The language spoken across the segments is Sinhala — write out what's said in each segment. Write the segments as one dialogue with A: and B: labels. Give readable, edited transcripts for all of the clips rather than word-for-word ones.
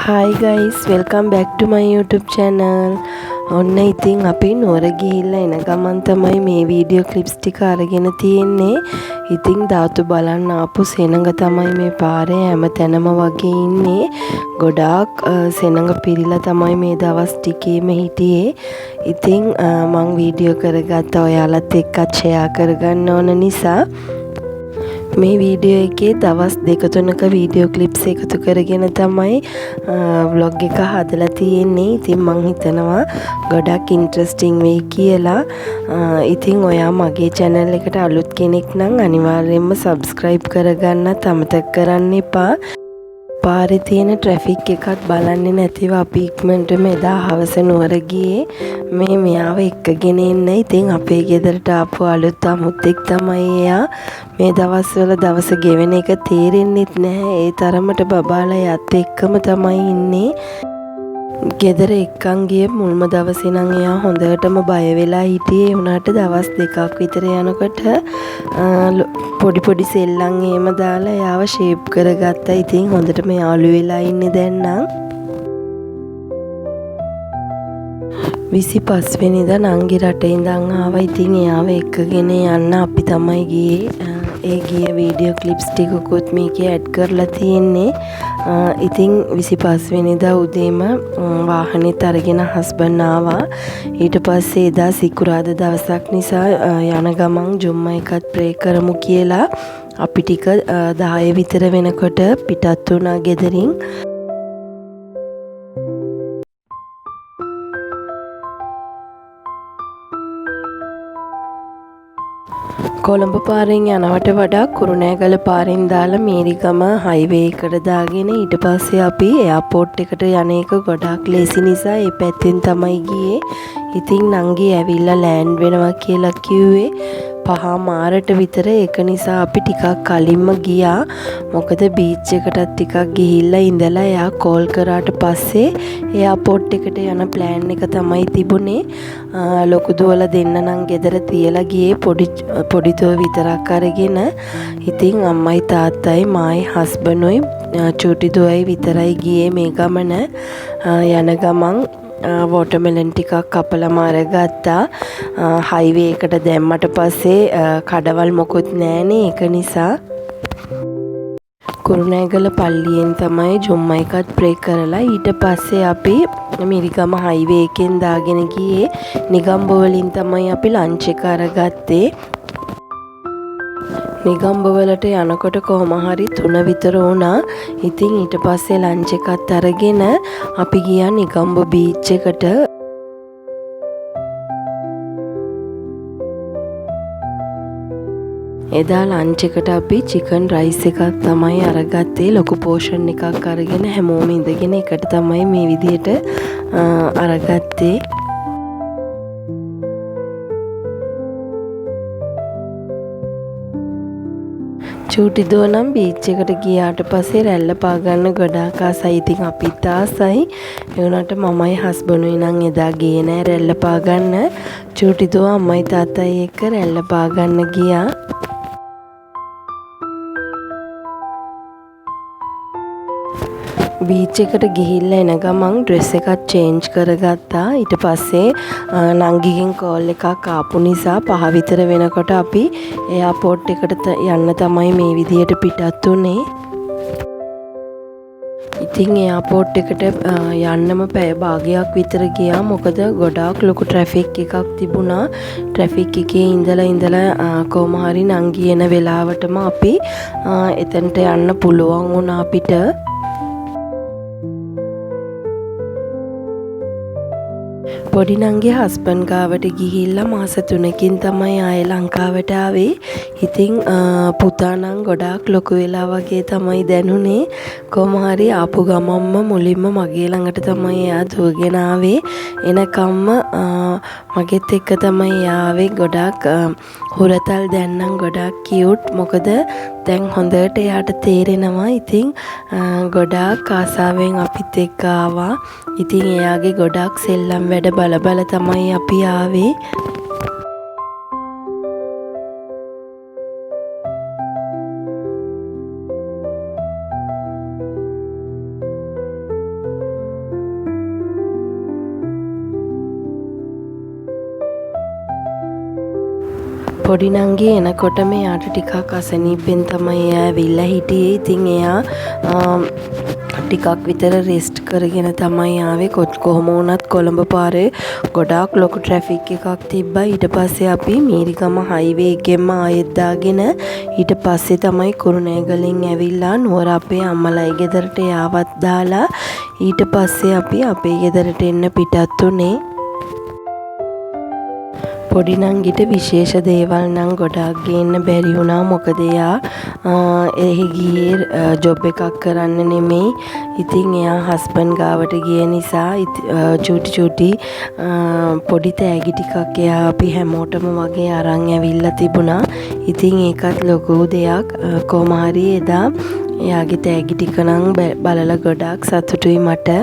A: Hi guys, welcome back to my YouTube channel. ඔන්න ඉතින් අපි නුවර ගිහිල්ලා එන ගමන් තමයි මේ වීඩියෝ ක්ලිප්ස් ටික අරගෙන තියෙන්නේ. ඉතින් ධාතු බලන්න ආපු සෙනඟ තමයි මේ පාරේ හැම තැනම වගේ ඉන්නේ. ගොඩාක් සෙනඟ පිරීලා තමයි මේ දවස් ටිකේම හිටියේ. ඉතින් මම වීඩියෝ කරගත්ත ඔයාලත් එක්කත් ෂෙයා කරගන්න ඕන නිසා මේ වීඩියෝ එකේ දවස් 2-3ක වීඩියෝ ක්ලිප්ස් එකතු කරගෙන තමයි vlog එක හදලා තියෙන්නේ. ඉතින් මං හිතනවා ගොඩක් ඉන්ටරෙස්ටිං වෙයි කියලා. ඉතින් ඔයා මගේ channel එකට අලුත් කෙනෙක් නම් අනිවාර්යයෙන්ම subscribe කරගන්නත් අමතක කරන්න එපා. පාරේ තියෙන ට්‍රැෆික් එකත් බලන්නේ නැතිව අපි ඉක්මනටම එදා හවස නුවර ගියේ මේ මෙයාව එක්කගෙන එන්න. ඉතින් අපේ ගෙදරට ආපු අලුත් අමුත්තෙක් තමයි එයා. මේ දවස්වල දවස ගෙවෙන එක තේරෙන්නෙත් නැහැ. ඒ තරමට බබාලා යත් එක්කම තමයි ඉන්නේ. ගෙදර එක්කන් ගිය මුල්ම දවසේ නම් එයා හොඳටම බය වෙලා හිටියේ. ඒ වුණාට දවස් 2ක් විතර යනකොට පොඩි සෙල්ලම් එහෙම දාලා එයාව ෂේප් කරගත්තා. ඉතින් හොඳටම යාළු වෙලා ඉන්නේ දැන් නම්. 25 වෙනිදා නංගි රටේ ඉඳන් ආවා. ඉතින් එයාව එක්කගෙන යන්න අපි තමයි ගියේ. ඒ ගිය වීඩියෝ ක්ලිප්ස් ටිකකුත් මේකේ ඇඩ් කරලා තියෙන්නේ. ඉතින් 25 වෙනිදා උදේම වාහනේත් අරගෙන හස්බන්ඩ් ආවා. ඊට පස්සේ එදා සිකුරාදා දවසක් නිසා යන ගමන් ජුම්මා එකත් ප්‍රේ කරමු කියලා අපි ටික 10 විතර වෙනකොට පිටත් වුණා ගෙදරින්. කොළඹ පාරෙන් යනවට වඩා කුරුණෑගල පාරෙන් දාලා මේරිගම හයිවේ එකට දාගෙන ඊට පස්සේ අපි එයාපෝට් එකට යන එක ගොඩාක් ලේසි නිසා ඒ පැත්තෙන් තමයි ගියේ. ඉතින් නංගි ඇවිල්ලා ලෑන්ඩ් වෙනවා කියලා කිව්වේ 5:00 විතර. ඒක නිසා අපි ටිකක් කලින්ම ගියා. මොකද බීච් එකටත් ටිකක් ගිහිල්ලා ඉඳලා එයා කෝල් කරාට පස්සේ එයාපෝට් එකට යන ප්ලෑන් එක තමයි තිබුණේ. ලොකු දුවලා දෙන්න නම් ගෙදර තියලා ගියේ පොඩි දුව විතරක් අරගෙන. ඉතින් අම්මයි තාත්තයි මායි හස්බන්ඩ්ුයි චූටි දුවයි විතරයි ගියේ මේ ගමන. යන ගමන් වෝටර්මෙලන් ටිකක් කපලම අරගත්තා. හයිවේ එකට දැම්මට පස්සේ කඩවල් මොකුත් නෑනේ. ඒක නිසා කුරුණෑගල පල්ලියෙන් තමයි ජුම්මා එකත් ප්‍රේ කරලා ඊට පස්සේ අපි මිරිගම හයිවේ එකෙන් දාගෙන ගියේ. නිගම්බෝ වලින් තමයි අපි ලන්ච් එක අරගත්තේ. නිගම්බෝ වලට යනකොට කොහොම හරි 3 විතර වුණා. ඉතින් ඊට පස්සේ ලන්ච් එකත් අරගෙන අපි ගියා නිගම්බෝ බීච් එකට. එදා ලන්ච් එකට අපි චිකන් රයිස් එකක් තමයි අරගත්තේ. ලොකු පෝෂන් එකක් අරගෙන හැමෝම ඉඳගෙන එකට තමයි මේ විදිහට අරගත්තේ. චූටි දුව නම් බීච් එකට ගියාට පස්සේ රැල්ල පා ගන්න ගොඩාක් ආසයි. ඉතින් අපිත් ආසයි. ඒ වුණාට මමයි හස්බන්ඩ්ුයි නම් එදා ගියේ නෑ රැල්ල පා ගන්න. චූටි දුව අම්මයි තාත්තයි එක්ක රැල්ල පා ගන්න ගියා. බීච් එකට ගිහිල්ලා එන ගමන් ඩ්‍රෙස් එකක් චේන්ජ් කරගත්තා. ඊට පස්සේ නංගිගෙන් කෝල් එකක් ආපු නිසා 5 විතර වෙනකොට අපි එයාපෝට් එකට යන්න තමයි මේ විදියට පිටත් උනේ. ඉතින් එයාපෝට් එකට යන්නම පැය භාගයක් විතර ගියා. මොකද ගොඩාක් ලොකු ට්‍රැෆික් එකක් තිබුණා. ට්‍රැෆික් එකේ ඉඳලා කොහොම හරි නංගි එන වෙලාවටම අපි එතනට යන්න පුළුවන් වුණා අපිට. පොඩි නංගි හස්බන්ඩ් ගාවට ගිහිල්ලා මාස 3කින් තමයි ආයේ ලංකාවට ආවේ. ඉතින් පුතා නම් ගොඩාක් ලොකු වෙලා වගේ තමයි දැනුනේ. කොහොම හරි ආපු ගමම්ම මුලින්ම මගේ ළඟට තමයි එයා දුවගෙන ආවේ. එනකම්ම මගෙත් එක්ක තමයි ආවේ. ගොඩාක් හුරතල් දැන් නම් ගොඩාක් කියුට්. මොකද දැන් හොඳට එයාට තේරෙනවා. ඉතින් ගොඩාක් ආසාවෙන් අපිත් එක්ක ආවා. ඉතින් එයාගේ ගොඩාක් සෙල්ලම් වැඩ බල තමයි අපි ආවේ. පොඩි නංගි එනකොටම එයාට ටිකක් අසනීපෙන් තමයි එයා ඇවිල්ලා හිටියේ. ඉතින් එයා ටිකක් විතර රෙස්ට් කරගෙන තමයි ආවේ. කොහොම වුණත් කොළඹ පාරේ ගොඩාක් ලොකු ට්‍රැෆික් එකක් තිබ්බා. ඊට පස්සේ අපි මීරිගම හයිවේ එකෙන්ම ආයෙත් දාගෙන ඊට පස්සේ තමයි කුරුණෑගලින් ඇවිල්ලා නුවර අපේ අම්මලයි ගෙදරට යාවත් දාලා ඊට පස්සේ අපි අපේ ගෙදරට එන්න පිටත් උනේ. පොඩි නංගිට විශේෂ දේවල් නම් ගොඩාක් ගේන්න බැරි වුණා. මොකද එයා එහි ගියේ ජොබ් එකක් කරන්න නෙමෙයි. ඉතින් එයා හස්බන්ඩ් ගාවට ගිය නිසා චූටි පොඩි තෑගි ටිකක් එයා අපි හැමෝටම වගේ අරන් ඇවිල්ලා තිබුණා. ඉතින් ඒකත් ලොකු දෙයක්. කොහොම හරි එදා එයාගේ තෑගි ටික නම් බලලා ගොඩාක් සතුටුයි මට.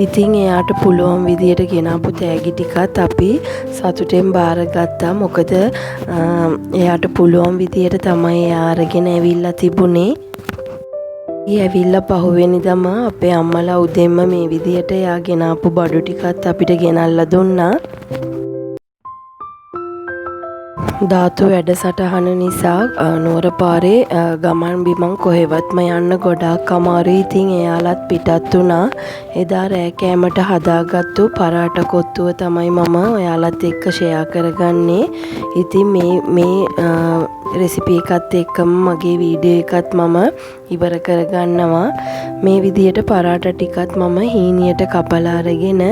A: ඉතින් එයාට පුළුවන් විදියට ගෙනාපු තෑගි ටිකත් අපි සතුටෙන් බාරගත්තා. මොකද එයාට පුළුවන් විදියට තමයි එයා අරගෙන ඇවිල්ලා තිබුණේ. ඇවිල්ලා පහුවෙනිදම අපේ අම්මලා උදෙන්ම මේ විදියට එයා ගෙනාපු බඩු ටිකත් අපිට ගෙනල්ලා දුන්නා. ධාතු වැඩසටහන නිසා නුවර පාරේ ගමන් බිමන් කොහෙවත්ම යන්න ගොඩාක් අමාරුයි. ඉතින් එයාලත් පිටත් වුණා. එදා රෑ කෑමට හදාගත්තු පරාට කොත්තුව තමයි මම ඔයාලත් එක්ක ෂෙයා කරගන්නේ. ඉතින් මේ රෙසිපි එකත් එක්කම මගේ වීඩියෝ එකත් මම ඉවර කරගන්නවා. මේ විදියට පරාට ටිකත් මම හීනියට කපලා අරගෙන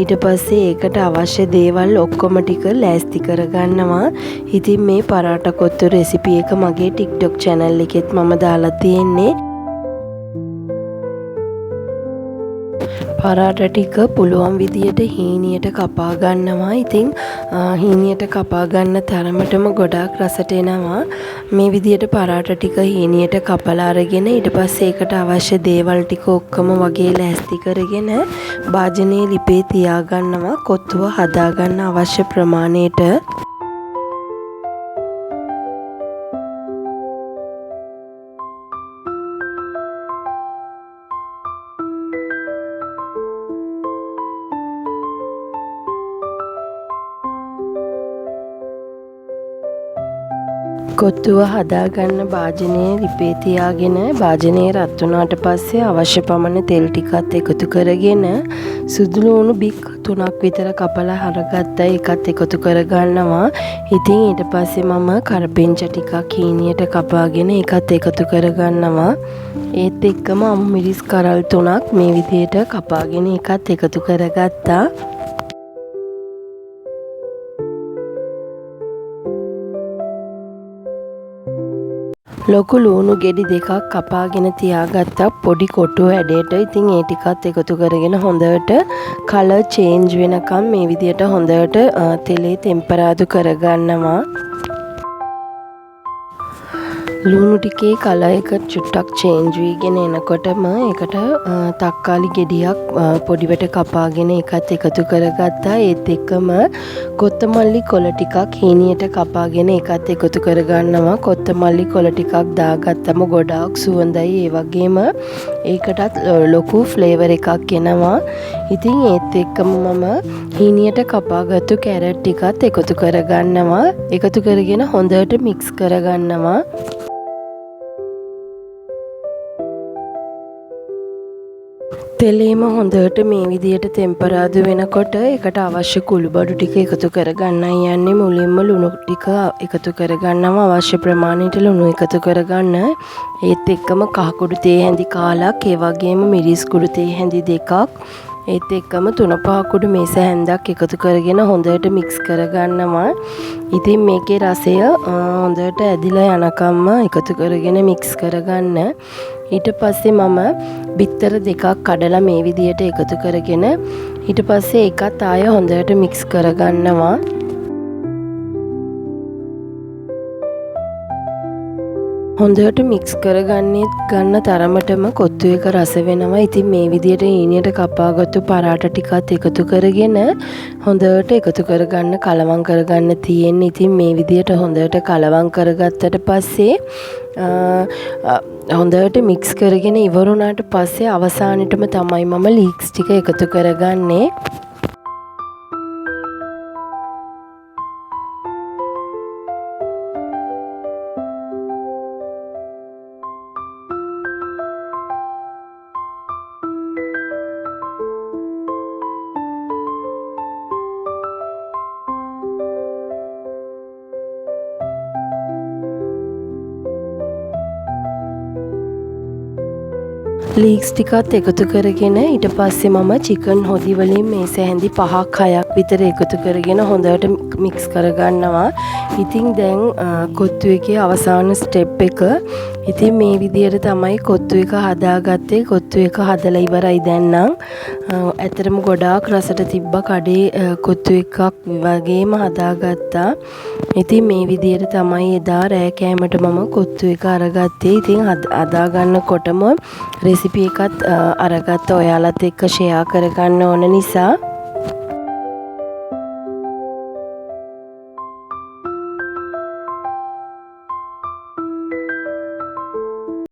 A: ඊට පස්සේ ඒකට අවශ්‍ය දේවල් ඔක්කොම ටික ලෑස්ති කරගන්නවා. ඉතින් මේ පරාට කොත්තු රෙසිපි එක මගේ TikTok channel එකෙත් මම දාලා තියෙන්නේ. පරාට ටික පුළුවන් විදියට හීනියට කපා ගන්නවා. ඉතින් හීනියට කපා ගන්න තරමටම ගොඩාක් රසට එනවා. මේ විදියට පරාට ටික හීනියට කපලා අරගෙන ඊට පස්සේ ඒකට අවශ්‍ය දේවල් ටික ඔක්කොම වගේ ලෑස්ති කරගෙන භාජනයේ ලිපේ තියා ගන්නවා. කොත්තුව හදා ගන්න අවශ්‍ය ප්‍රමාණයට. කොත්තුව හදාගන්න භාජනයේ ලිපේ තියාගෙන භාජනයේ රත් වුණාට පස්සේ අවශ්‍ය පමණ තෙල් ටිකත් එකතු කරගෙන සුදු ලුණු බික් 3ක් විතර කපලා අරගත්තා. ඒකත් එකතු කරගන්නවා. ඉතින් ඊට පස්සේ මම කරපිංච ටිකක් හීනියට කපාගෙන ඒකත් එකතු කරගන්නවා. ඒත් එක්කම අමු මිරිස් කරල් 3ක් මේ විදිහට කපාගෙන ඒකත් එකතු කරගත්තා. ලොකු ලුණු ගෙඩි දෙකක් කපාගෙන තියාගත්තා පොඩි කොටුව ඇඩේට. ඉතින් ඒ ටිකත් එකතු කරගෙන හොඳට කලර් චේන්ජ් වෙනකම් මේ විදියට හොඳට තෙලේ ටෙම්පරාදු කරගන්නවා. ලුණු ටිකේ කලර් එක චුට්ටක් චේන්ජ් වීගෙන එනකොටම ඒකට තක්කාලි ගෙඩියක් පොඩිවට කපාගෙන ඒකත් එකතු කරගත්තා. ඒත් එක්කම කොත්තමල්ලි කොළ ටිකක් හීනියට කපාගෙන ඒකත් එකතු කරගන්නවා. කොත්තමල්ලි කොළ ටිකක් දාගත්තම ගොඩාක් සුවඳයි. ඒ වගේම ඒකටත් ලොකු ෆ්ලේවර් එකක් එනවා. ඉතින් ඒත් එක්කම මම හීනියට කපාගත්තු කැරට් ටිකත් එකතු කරගන්නවා. එකතු කරගෙන හොඳට මික්ස් කරගන්නවා. තෙලේම හොඳට මේ විදියට ටෙම්පරාදු වෙනකොට ඒකට අවශ්‍ය කුළු බඩු ටික එකතු කරගන්නයි යන්නේ. මුලින්ම ලුණු ටික එකතු කරගන්නවා. අවශ්‍ය ප්‍රමාණයට ලුණු එකතු කරගන්න. ඒත් එක්කම කහ කුඩු තේ හැඳි කාලක්, ඒ වගේම මිරිස් කුඩු තේ හැඳි දෙකක්, ඒත් එක්කම 3-5 කුඩු මේස හැන්දක් එකතු කරගෙන හොඳට මික්ස් කරගන්නවා. ඉතින් මේකේ රසය හොඳට ඇදිලා යනකම්ම එකතු කරගෙන මික්ස් කරගන්න. ඊට පස්සේ මම බිත්තර දෙකක් කඩලා මේ විදියට එකතු කරගෙන ඊට පස්සේ ඒකත් ආය හොඳට මික්ස් කරගන්නවා. හොඳට මික්ස් ගන්න තරමටම කොත්තු එක රස වෙනවා. ඉතින් මේ විදියට හීනියට කපාගත්තු පරාට ටිකත් එකතු කරගෙන හොඳට එකතු කරගන්න කලවම් කරගන්න තියෙන්නේ. ඉතින් මේ විදියට හොඳට කලවම් කරගත්තට පස්සේ හොඳට මික්ස් කරගෙන ඉවරුණාට පස්සේ අවසානෙටම තමයි මම ලීක්ස් ටික එකතු කරගන්නේ. ලීක්ස් ටිකත් එකතු කරගෙන ඊට පස්සේ මම චිකන් හොදි වලින් මේ සැහැඳි 5ක් 6ක් විතර එකතු කරගෙන හොඳට මික්ස් කරගන්නවා. ඉතින් දැන් කොත්තු එකේ අවසාන ස්ටෙප් එක. ඉතින් මේ විදියට තමයි කොත්තු එක හදාගත්තේ. කොත්තු එක හදලා ඉවරයි දැන් නම්. ඇත්තටම ගොඩාක් රසට තිබ්බ කඩේ කොත්තු එකක් වගේම හදාගත්තා. ඉතින් මේ විදියට තමයි එදා රෑ කෑමට මම කොත්තු එක අරගත්තේ. ඉතින් හදා ගන්නකොටම රෙසිපි එකත් අරගත්ත ඔයාලත් එක්ක ෂෙයා කරගන්න ඕන නිසා